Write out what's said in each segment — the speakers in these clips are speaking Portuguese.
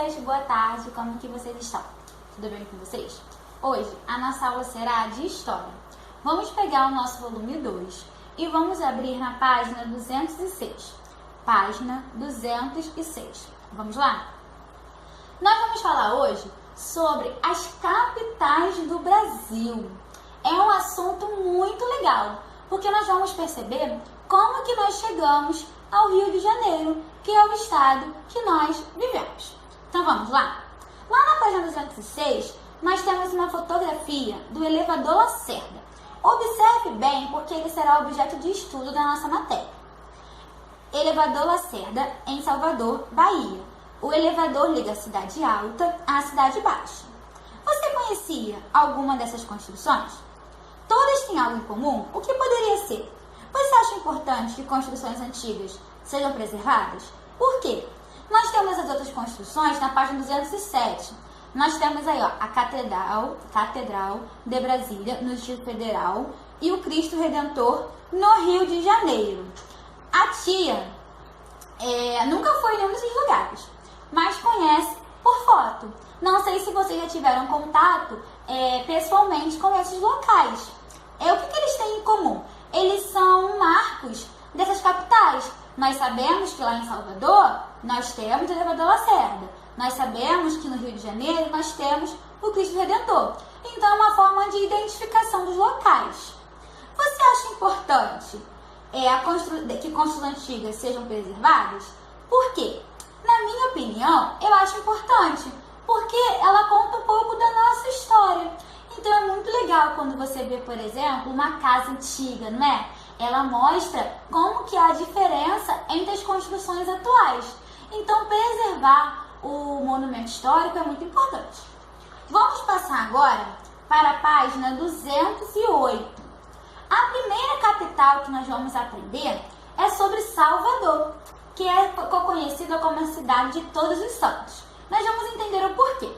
dias, boa tarde, como que vocês estão? Tudo bem com vocês? Hoje a nossa aula será de História. Vamos pegar o nosso volume 2 e vamos abrir na página 206. Página 206. Vamos lá? Nós vamos falar hoje sobre as capitais do Brasil. É um assunto muito legal, porque nós vamos perceber como que nós chegamos ao Rio de Janeiro, que é o estado que nós vivemos. Então vamos lá? Lá na página 206, nós temos uma fotografia do elevador Lacerda. Observe bem, porque ele será objeto de estudo da nossa matéria. Elevador Lacerda, em Salvador, Bahia. O elevador liga a cidade alta à cidade baixa. Você conhecia alguma dessas construções? Todas têm algo em comum? O que poderia ser? Você acha importante que construções antigas sejam preservadas? Por quê? Nós temos as outras construções na página 207. Nós temos aí ó, a Catedral de Brasília, no Distrito Federal, e o Cristo Redentor, no Rio de Janeiro. A tia nunca foi em nenhum desses lugares, mas conhece por foto. Não sei se vocês já tiveram contato pessoalmente com esses locais. O que eles têm em comum? Eles são marcos dessas capitais. Nós sabemos que lá em Salvador nós temos o elevador Lacerda. Nós sabemos que no Rio de Janeiro nós temos o Cristo Redentor. Então é uma forma de identificação dos locais. Você acha importante que construções antigas sejam preservadas? Por quê? Na minha opinião, eu acho importante, porque ela conta um pouco da nossa história. Então é muito legal quando você vê, por exemplo, uma casa antiga, não é? Ela mostra como que há a diferença entre as construções atuais. Então preservar o monumento histórico é muito importante. Vamos passar agora para a página 208. A primeira capital que nós vamos aprender é sobre Salvador, que é conhecida como a cidade de Todos os Santos. Nós vamos entender o porquê.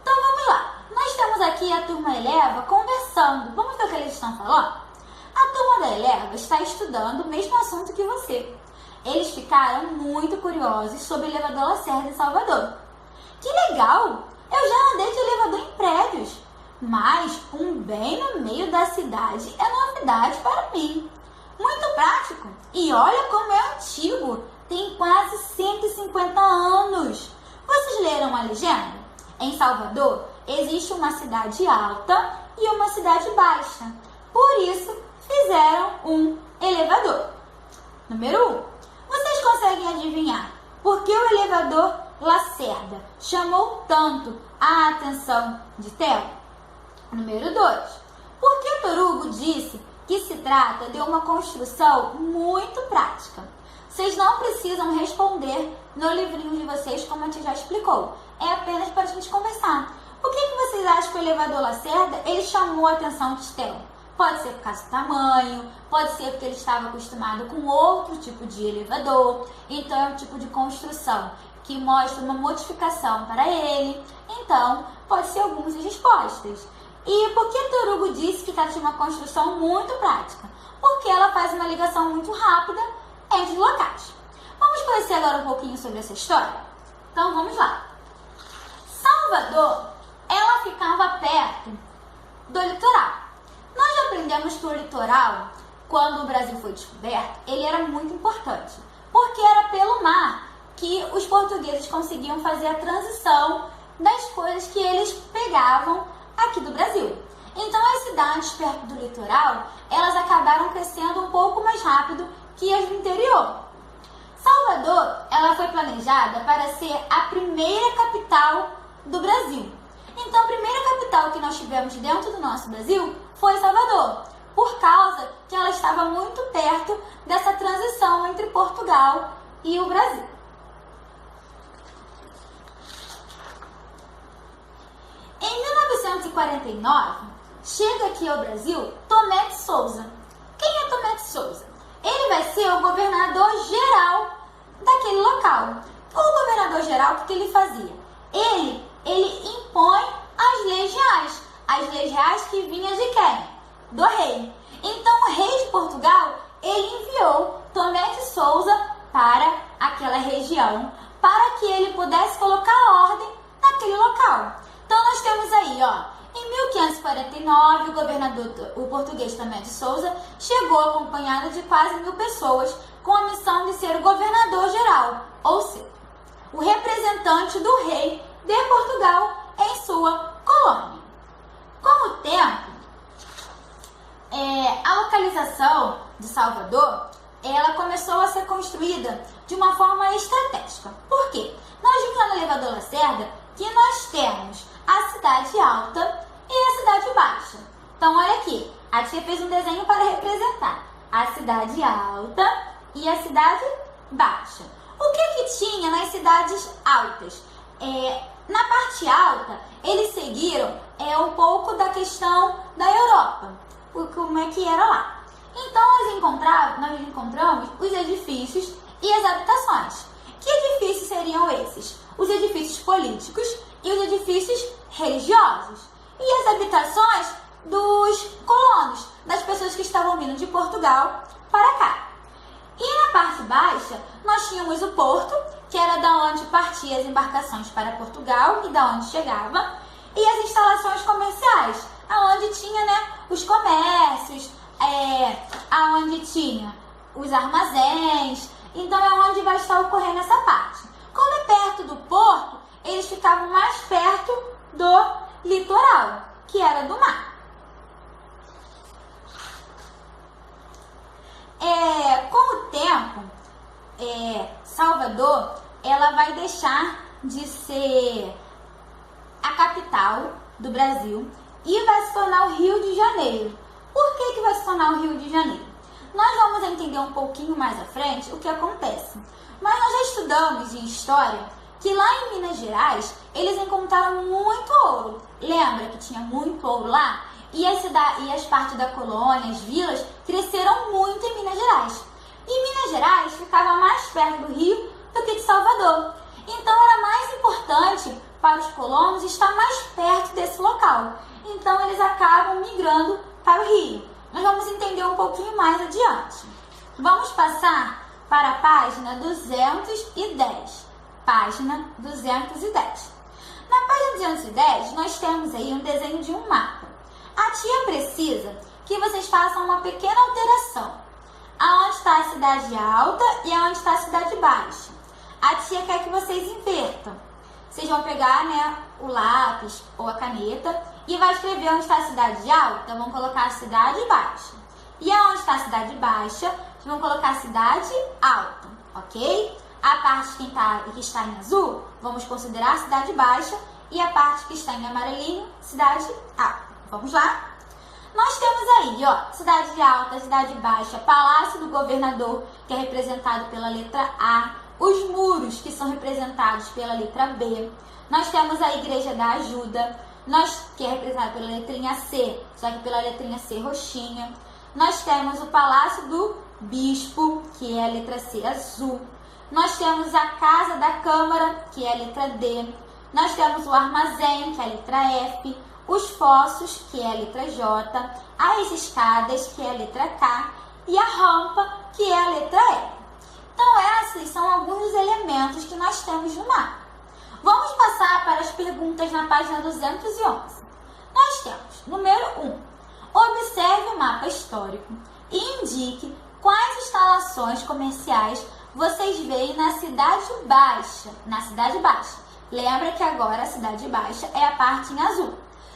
Então vamos lá. Nós temos aqui a turma Eleva conversando. Vamos ver o que eles estão falando? A turma da Eleva está estudando o mesmo assunto que você. Eles ficaram muito curiosos sobre o elevador Lacerda em Salvador. Que legal! Eu já andei de elevador em prédios, mas um bem no meio da cidade é novidade para mim. Muito prático. E olha como é antigo. Tem quase 150 anos. Vocês leram a legenda? Em Salvador, existe uma cidade alta e uma cidade baixa. Por isso, fizeram um elevador. Número 1. Vocês conseguem adivinhar por que o elevador Lacerda chamou tanto a atenção de Theo? Número 2. Por que Torugo disse que se trata de uma construção muito prática? Vocês não precisam responder no livrinho de vocês, como a tia já explicou. É apenas para a gente conversar. Por que vocês acham que o elevador Lacerda ele chamou a atenção de Theo? Pode ser por causa do tamanho, pode ser porque ele estava acostumado com outro tipo de elevador. Então é um tipo de construção que mostra uma modificação para ele. Então, pode ser algumas das respostas. E por que Torugo disse que trata de uma construção muito prática? Porque ela faz uma ligação muito rápida entre locais. Vamos conhecer agora um pouquinho sobre essa história? Então vamos lá. Salvador, ela ficava perto do litoral. Nós já aprendemos que o litoral, quando o Brasil foi descoberto, ele era muito importante, porque era pelo mar que os portugueses conseguiam fazer a transição das coisas que eles pegavam aqui do Brasil. Então as cidades perto do litoral, elas acabaram crescendo um pouco mais rápido que as do interior. Salvador, ela foi planejada para ser a primeira capital do Brasil. Então a primeira capital que nós tivemos dentro do nosso Brasil foi Salvador, por causa que ela estava muito perto dessa transição entre Portugal e o Brasil. Em 1949, chega aqui ao Brasil Tomé de Souza. Quem é Tomé de Souza? Ele vai ser o governador geral daquele local. O governador geral, o que ele fazia? Ele impõe as leis reais. As leis reais que vinham de quem? Do rei. Então o rei de Portugal, ele enviou Tomé de Souza para aquela região para que ele pudesse colocar ordem naquele local. Então nós temos aí, ó, em 1549, o governador, o português Tomé de Souza, chegou acompanhado de quase 1000 pessoas com a missão de ser o governador-geral, ou seja, o representante do rei de Portugal em sua colônia. Com o tempo, a localização de Salvador, ela começou a ser construída de uma forma estratégica. Por quê? Nós vimos lá no elevador Lacerda que nós temos a cidade alta e a cidade baixa. Então, olha aqui, a tia fez um desenho para representar a cidade alta e a cidade baixa. O que tinha nas cidades altas? Na parte alta, eles seguiram um pouco da questão da Europa, como é que era lá. Então, nós encontramos os edifícios e as habitações. Que edifícios seriam esses? Os edifícios políticos e os edifícios religiosos. E as habitações dos colonos, das pessoas que estavam vindo de Portugal para cá. E na parte baixa, nós tínhamos o porto, que era da onde partiam as embarcações para Portugal e da onde chegava, e as instalações comerciais, aonde tinha, né, os comércios, aonde tinha os armazéns. Então é onde vai estar ocorrendo essa parte. Como é perto do porto, eles ficavam mais perto do litoral, que era do mar. Com o tempo, Salvador, ela vai deixar de ser a capital do Brasil e vai se tornar o Rio de Janeiro. Por que vai se tornar o Rio de Janeiro? Nós vamos entender um pouquinho mais à frente o que acontece. Mas nós já estudamos em história que lá em Minas Gerais eles encontraram muito ouro. Lembra que tinha muito ouro lá? E as partes da colônia, as vilas, cresceram muito em Minas Gerais. E Minas Gerais ficava mais perto do Rio do que de Salvador. Então era mais importante para os colonos estar mais perto desse local. Então eles acabam migrando para o Rio. Nós vamos entender um pouquinho mais adiante. Vamos passar para a página 210. Página 210. Na página 210, nós temos aí um desenho de um mapa. A tia precisa que vocês façam uma pequena alteração. Aonde está a cidade alta e aonde está a cidade baixa. A tia quer que vocês invertam. Vocês vão pegar, né, o lápis ou a caneta e vai escrever onde está a cidade alta, vão colocar a cidade baixa. E aonde está a cidade baixa, vão colocar a cidade alta, ok? A parte que está em azul, vamos considerar a cidade baixa, e a parte que está em amarelinho, cidade alta. Vamos lá? Nós temos aí, ó, cidade alta, cidade baixa, Palácio do Governador, que é representado pela letra A, os muros, que são representados pela letra B. Nós temos a Igreja da Ajuda, que é representada pela letrinha C, só que pela letrinha C roxinha. Nós temos o Palácio do Bispo, que é a letra C azul. Nós temos a Casa da Câmara, que é a letra D. Nós temos o Armazém, que é a letra F. Os Fossos, que é a letra J. As Escadas, que é a letra K. E a Rampa, que é a letra L. Então, esses são alguns dos elementos que nós temos no mapa. Vamos passar para as perguntas na página 211. Nós temos, número 1. Observe o mapa histórico e indique quais instalações comerciais vocês veem na Cidade Baixa. Lembra que agora a Cidade Baixa é a parte em azul.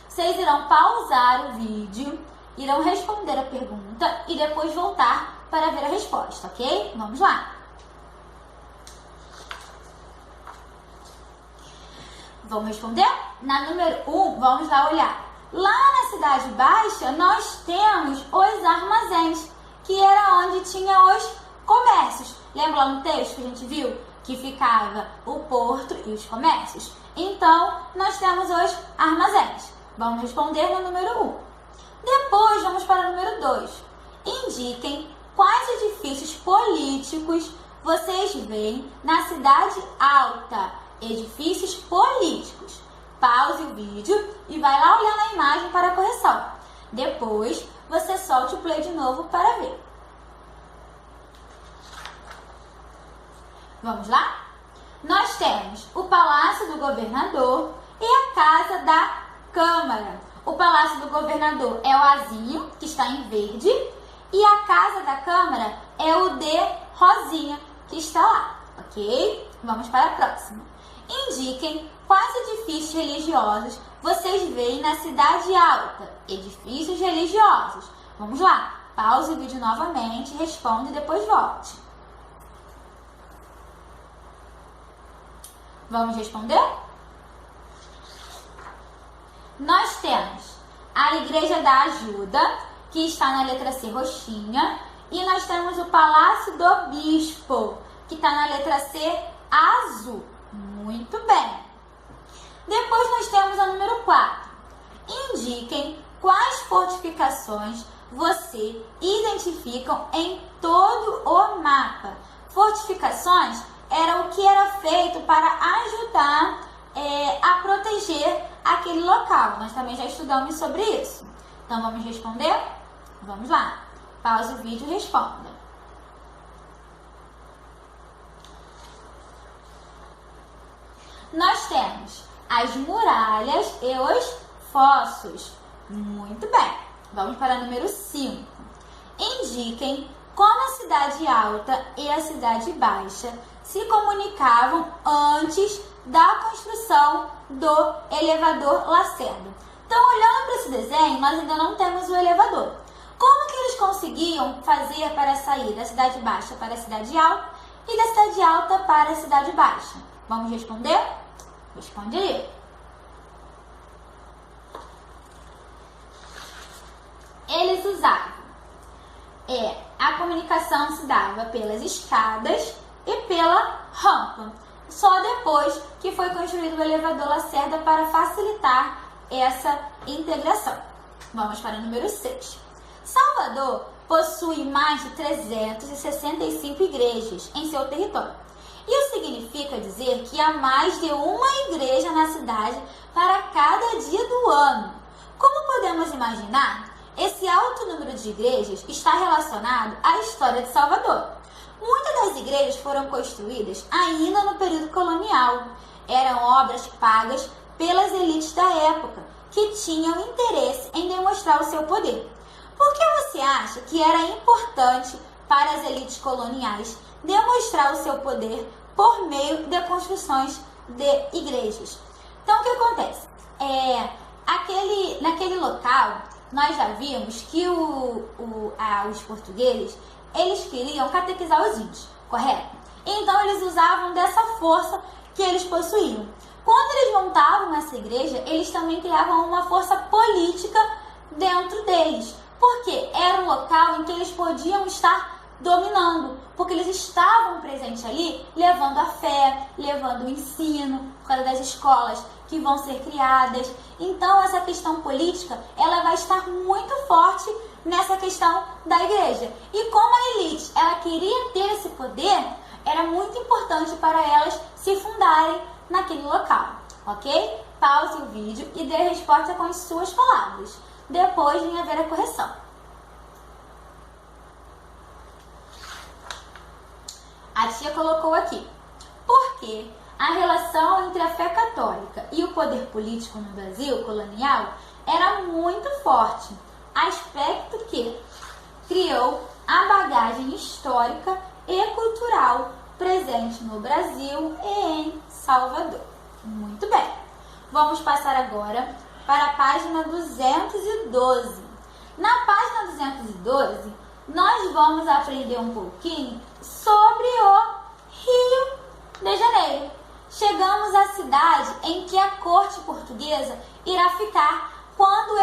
Vocês irão pausar o vídeo, irão responder a pergunta e depois voltar para ver a resposta, ok? Vamos lá. Vamos responder? Na número 1, vamos lá olhar. Lá na Cidade Baixa, nós temos os armazéns, que era onde tinha os comércios. Lembra lá no texto que a gente viu que ficava o porto e os comércios? Então, nós temos os armazéns. Vamos responder no número 1. Depois, vamos para o número 2. Indiquem quais edifícios políticos vocês veem na Cidade Alta. Edifícios políticos. Pause o vídeo e vai lá olhar na imagem para a correção. Depois, você solte o play de novo para ver. Vamos lá? nós temos o Palácio do Governador e a Casa da Câmara. O Palácio do Governador é o azinho, que está em verde, e a Casa da Câmara é o de rosinha, que está lá, ok? Vamos para a próxima. Indiquem quais edifícios religiosos vocês veem na Cidade Alta. Edifícios religiosos. Vamos lá, pause o vídeo novamente, responda e depois volte. Vamos responder? Nós temos a Igreja da Ajuda, que está na letra C roxinha, e nós temos o Palácio do Bispo, que está na letra C azul. Muito bem. Depois nós temos a número 4. Indiquem quais fortificações você identificam em todo o mapa. Fortificações era o que era feito para ajudar a proteger aquele local. Nós também já estudamos sobre isso. Então vamos responder? Vamos lá. Pause o vídeo e responda. Nós temos as muralhas e os fossos. Muito bem. Vamos para o número 5. Indiquem como a Cidade Alta e a Cidade Baixa se comunicavam antes da construção do elevador Lacerda. Então, olhando para esse desenho, nós ainda não temos o elevador. Como que eles conseguiam fazer para sair da Cidade Baixa para a Cidade Alta e da Cidade Alta para a Cidade Baixa? Vamos responder? Responde aí. Eles usavam. A comunicação se dava pelas escadas e pela rampa. Só depois que foi construído o elevador Lacerda para facilitar essa integração. Vamos para o número 6. Salvador possui mais de 365 igrejas em seu território. Isso significa dizer que há mais de uma igreja na cidade para cada dia do ano. Como podemos imaginar, esse alto número de igrejas está relacionado à história de Salvador. Muitas das igrejas foram construídas ainda no período colonial. Eram obras pagas pelas elites da época, que tinham interesse em demonstrar o seu poder. Por que você acha que era importante para as elites coloniais demonstrar o seu poder por meio de construções de igrejas? Então, o que acontece? Naquele local, nós já vimos que os portugueses, eles queriam catequizar os índios, correto? Então, eles usavam dessa força que eles possuíam. Quando eles montavam essa igreja, eles também criavam uma força política dentro deles, porque era um local em que eles podiam estar dominando, porque eles estavam presentes ali, levando a fé, levando o ensino, por causa das escolas que vão ser criadas. Então, essa questão política, ela vai estar muito forte nessa questão da igreja. E como a elite, ela queria ter esse poder, era muito importante para elas se fundarem naquele local, ok? Pause o vídeo e dê a resposta com as suas palavras. Depois venha ver a correção. A tia colocou aqui. Porque a relação entre a fé católica e o poder político no Brasil colonial era muito forte, aspecto que criou a bagagem histórica e cultural presente no Brasil e em Salvador. Muito bem. Vamos passar agora para a página 212. Na página 212, nós vamos aprender um pouquinho sobre o Rio de Janeiro. Chegamos à cidade em que a corte portuguesa irá ficar quando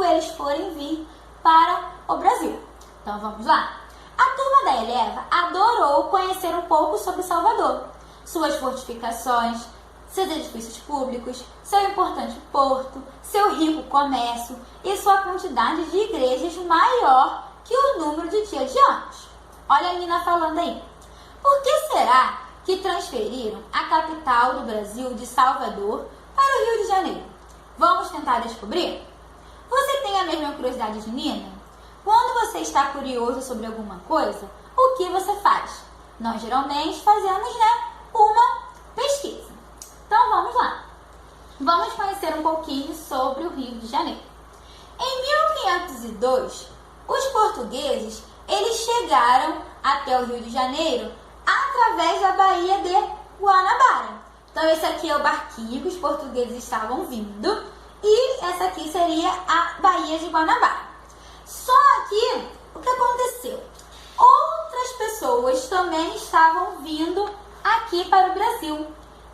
eles forem vir para o Brasil. Então vamos lá. A turma da Eleva adorou conhecer um pouco sobre Salvador, suas fortificações, seus edifícios públicos, seu importante porto, seu rico comércio e sua quantidade de igrejas maior que o número de dias de anos. Olha a Nina falando aí. Por que será que transferiram a capital do Brasil de Salvador para o Rio de Janeiro? Vamos tentar descobrir? Você tem a mesma curiosidade de Nina? Quando você está curioso sobre alguma coisa, o que você faz? Nós geralmente fazemos, uma pesquisa. Então vamos lá. Vamos conhecer um pouquinho sobre o Rio de Janeiro. Em 1502, os portugueses eles chegaram até o Rio de Janeiro através da Baía de Guanabara. Então esse aqui é o barquinho que os portugueses estavam vindo e essa aqui seria a Baía de Guanabara. Só que o que aconteceu? Outras pessoas também estavam vindo aqui para o Brasil,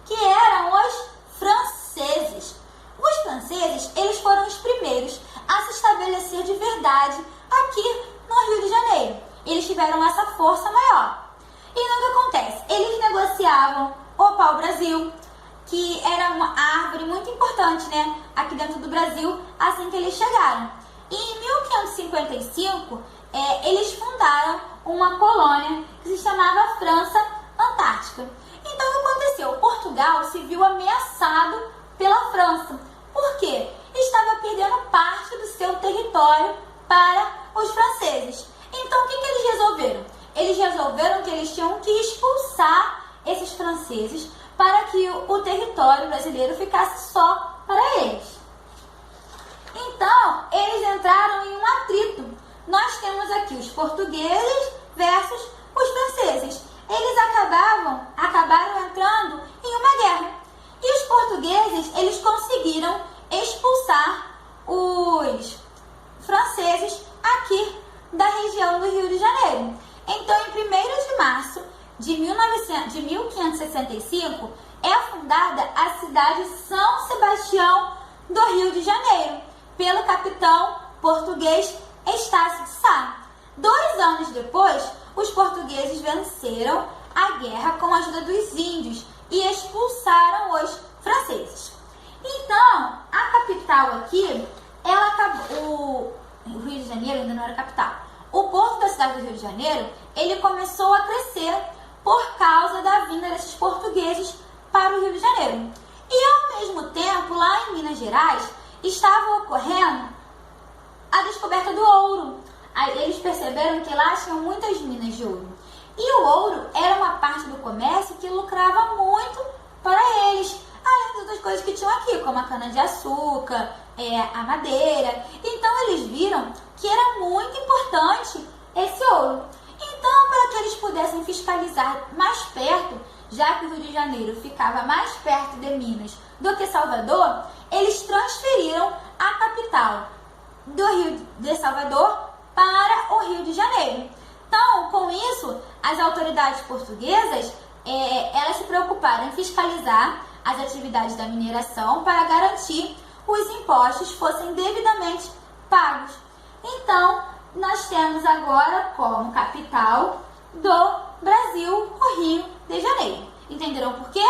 que eram os franceses. Os franceses, eles foram os primeiros a se estabelecer de verdade aqui no Rio de Janeiro. Eles tiveram essa força maior. E o que acontece? Eles negociavam o pau-brasil, que era uma árvore muito importante, né, aqui dentro do Brasil, assim que eles chegaram. E em 1555, eles fundaram uma colônia que se chamava França Antártica. Então, o que aconteceu? Portugal se viu ameaçado pela França. Por quê? Estava perdendo parte do seu território para os franceses. Então, o que eles resolveram? Eles resolveram que eles tinham que expulsar esses franceses para que o território brasileiro ficasse só para eles. Então, eles entraram em um atrito. Nós temos aqui os portugueses versus os franceses. Eles acabaram entrando em uma guerra. E os portugueses, eles conseguiram expulsar os franceses aqui da região do Rio de Janeiro. Então, em 1º de março de 1565, é fundada a cidade de São Sebastião do Rio de Janeiro, pelo capitão português Estácio de Sá. 2 anos depois, os portugueses venceram a guerra com a ajuda dos índios e expulsaram os franceses. Então, a capital aqui, o Rio de Janeiro ainda não era capital. O porto da cidade do Rio de Janeiro, ele começou a crescer por causa da vinda desses portugueses para o Rio de Janeiro. E ao mesmo tempo, lá em Minas Gerais, estava ocorrendo a descoberta do ouro. Aí eles perceberam que lá tinham muitas minas de ouro. E o ouro era uma parte do comércio que lucrava muito para eles, além de outras coisas que tinham aqui, como a cana-de-açúcar, a madeira. Então eles viram que era muito importante esse ouro. Então, para que eles pudessem fiscalizar mais perto, já que o Rio de Janeiro ficava mais perto de Minas do que Salvador, eles transferiram a capital do Rio de Salvador para o Rio de Janeiro. Então, com isso, as autoridades portuguesas, elas se preocuparam em fiscalizar as atividades da mineração para garantir os impostos fossem devidamente pagos. Então, nós temos agora como capital do Brasil o Rio de Janeiro. Entenderam por quê?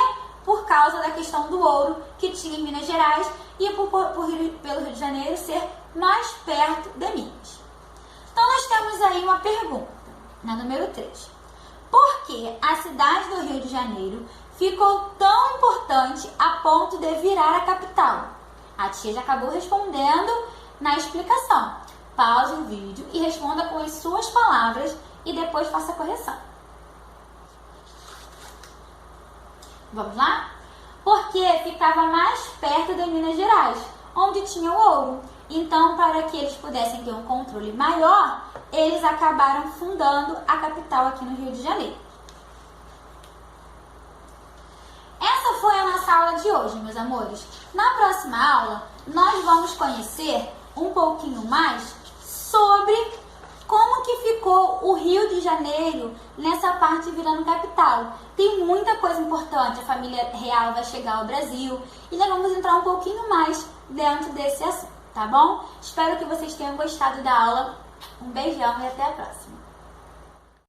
Por causa da questão do ouro que tinha em Minas Gerais e pelo Rio de Janeiro ser mais perto de Minas. Então, nós temos aí uma pergunta, na número 3. Por que a cidade do Rio de Janeiro ficou tão importante a ponto de virar a capital? A tia já acabou respondendo na explicação. Pause o vídeo e responda com as suas palavras e depois faça a correção. Vamos lá? Porque ficava mais perto de Minas Gerais, onde tinha o ouro. Então, para que eles pudessem ter um controle maior, eles acabaram fundando a capital aqui no Rio de Janeiro. Essa foi a nossa aula de hoje, meus amores. Na próxima aula, nós vamos conhecer um pouquinho mais sobre como que ficou o Rio de Janeiro nessa parte virando capital. Tem muita coisa importante, a família real vai chegar ao Brasil e nós vamos entrar um pouquinho mais dentro desse assunto, tá bom? Espero que vocês tenham gostado da aula. Um beijão e até a próxima.